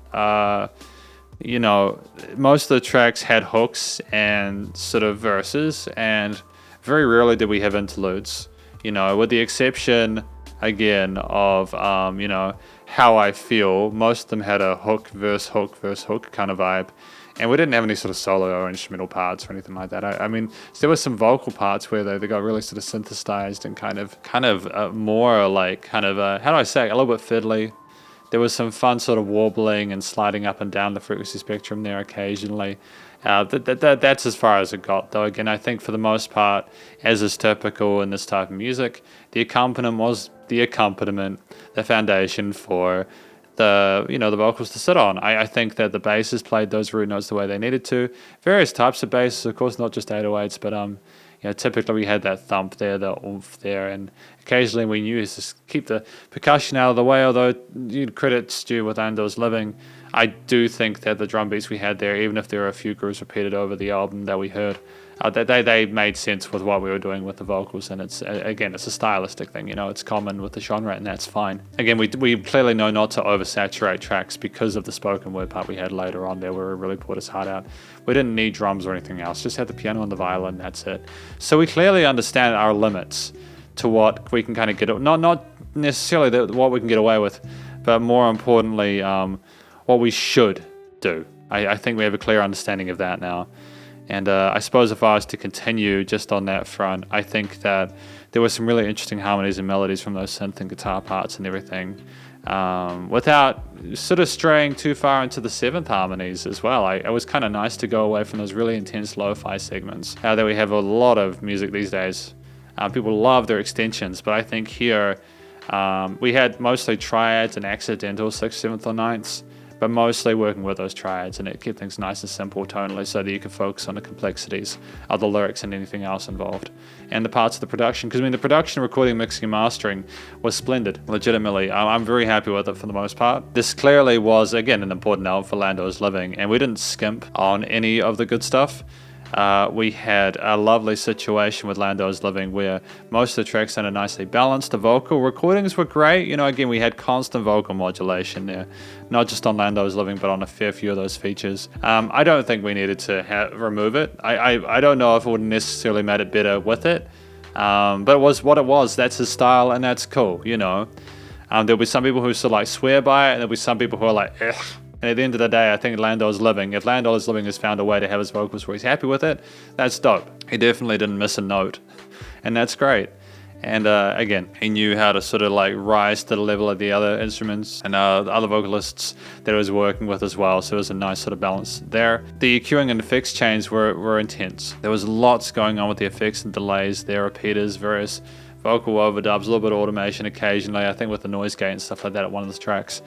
You know, most of the tracks had hooks and sort of verses, and very rarely did we have interludes. You know, with the exception, again, of, you know, How I Feel, most of them had a hook, verse, hook kind of vibe. And we didn't have any sort of solo or instrumental parts or anything like that. I mean, so there were some vocal parts where they got really sort of synthesized and kind of more like how do I say it, a little bit fiddly. There was some fun sort of warbling and sliding up and down the frequency spectrum there occasionally. That's as far as it got, though. Again, I think for the most part, as is typical in this type of music, the accompaniment was the foundation for the vocals to sit on. I think that the basses played those root notes the way they needed to. Various types of basses, of course, not just 808s, but you know, typically we had that thump there, the oomph there, and occasionally we knew to keep the percussion out of the way. Although you'd credit Stu with LandoIsLiving, I do think that the drum beats we had there, even if there were a few grooves repeated over the album that we heard, they made sense with what we were doing with the vocals. And it's a stylistic thing, you know, it's common with the genre, and that's fine. Again, we clearly know not to oversaturate tracks because of the spoken word part we had later on there, where it really poured his heart out. We didn't need drums or anything else, just had the piano and the violin, that's it. So we clearly understand our limits to what we can kind of get, not necessarily what we can get away with, but more importantly, what we should do. I think we have a clear understanding of that now. And I suppose if I was to continue just on that front, I think that there were some really interesting harmonies and melodies from those synth and guitar parts and everything, without sort of straying too far into the seventh harmonies as well. It was kind of nice to go away from those really intense lo-fi segments. That we have a lot of music these days. People love their extensions, but I think here we had mostly triads and accidental 6th, 7th, or 9ths, but mostly working with those triads, and it kept things nice and simple tonally so that you could focus on the complexities of the lyrics and anything else involved. And the parts of the production, because I mean the production, recording, mixing and mastering was splendid, legitimately. I'm very happy with it for the most part. This clearly was, again, an important album for LandoIsLiving, and we didn't skimp on any of the good stuff. We had a lovely situation with LandoIsLiving where most of the tracks sounded nicely balanced. The vocal recordings were great. You know, again, we had constant vocal modulation there, not just on LandoIsLiving, but on a fair few of those features. I don't think we needed to remove it. I don't know if it would necessarily made it better with it, but it was what it was. That's his style, and that's cool, you know. There'll be some people who sort of like swear by it, and there'll be some people who are like, ugh. And at the end of the day, I think LandoIsLiving, if LandoIsLiving has found a way to have his vocals where he's happy with it, that's dope. He definitely didn't miss a note, and that's great. And again, he knew how to sort of like rise to the level of the other instruments and other vocalists that he was working with as well. So it was a nice sort of balance there. The EQing and effects change were intense. There was lots going on with the effects and delays there, repeaters, various vocal overdubs, a little bit of automation occasionally, I think with the noise gate and stuff like that at one of the tracks.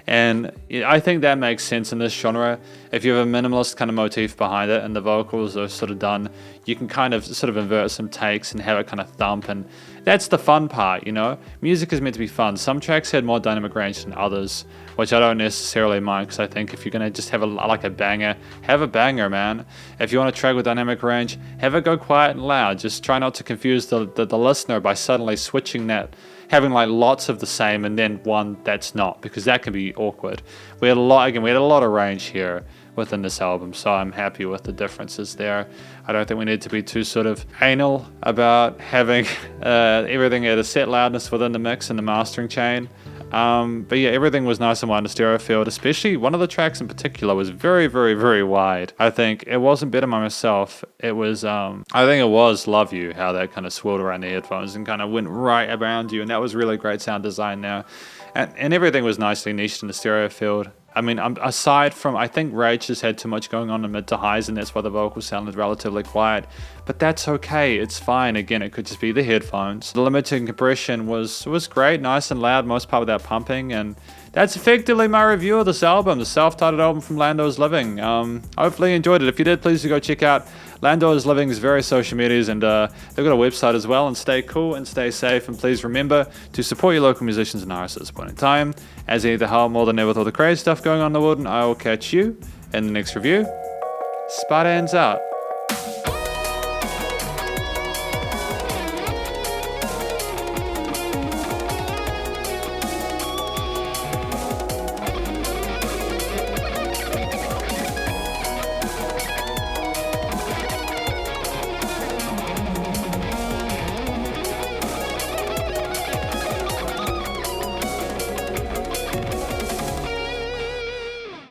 And I think that makes sense in this genre. If you have a minimalist kind of motif behind it and the vocals are sort of done, you can kind of sort of invert some takes and have it kind of thump, and that's the fun part, you know? Music is meant to be fun. Some tracks had more dynamic range than others, which I don't necessarily mind, because I think if you're going to just have a banger, have a banger, man. If you want a track with dynamic range, have it go quiet and loud. Just try not to confuse the listener by suddenly switching that, having like lots of the same and then one that's not, because that can be awkward. We had a lot of range here within this album, so I'm happy with the differences there. I don't think we need to be too sort of anal about having everything at a set loudness within the mix and the mastering chain. But yeah, everything was nice and wide in stereo field, especially one of the tracks in particular was very, very, very wide. I think it wasn't Better by Myself. It was, I think it was Love You, how that kind of swirled around the headphones and kind of went right around you. And that was really great sound design there. And everything was nicely niched in the stereo field. I mean, aside from, I think Rage just had too much going on in mid to highs, and that's why the vocals sounded relatively quiet. But that's okay, it's fine. Again, it could just be the headphones. The limited compression was great, nice and loud, most part without pumping, and that's effectively my review of this album, the self-titled album from LandoIsLiving. Hopefully you enjoyed it. If you did, please do go check out LandoIsLiving's various social medias, and they've got a website as well. And stay cool and stay safe, and please remember to support your local musicians and artists at this point in time, as they need the help more than ever with all the crazy stuff going on in the world. And I will catch you in the next review. Spiderhands out.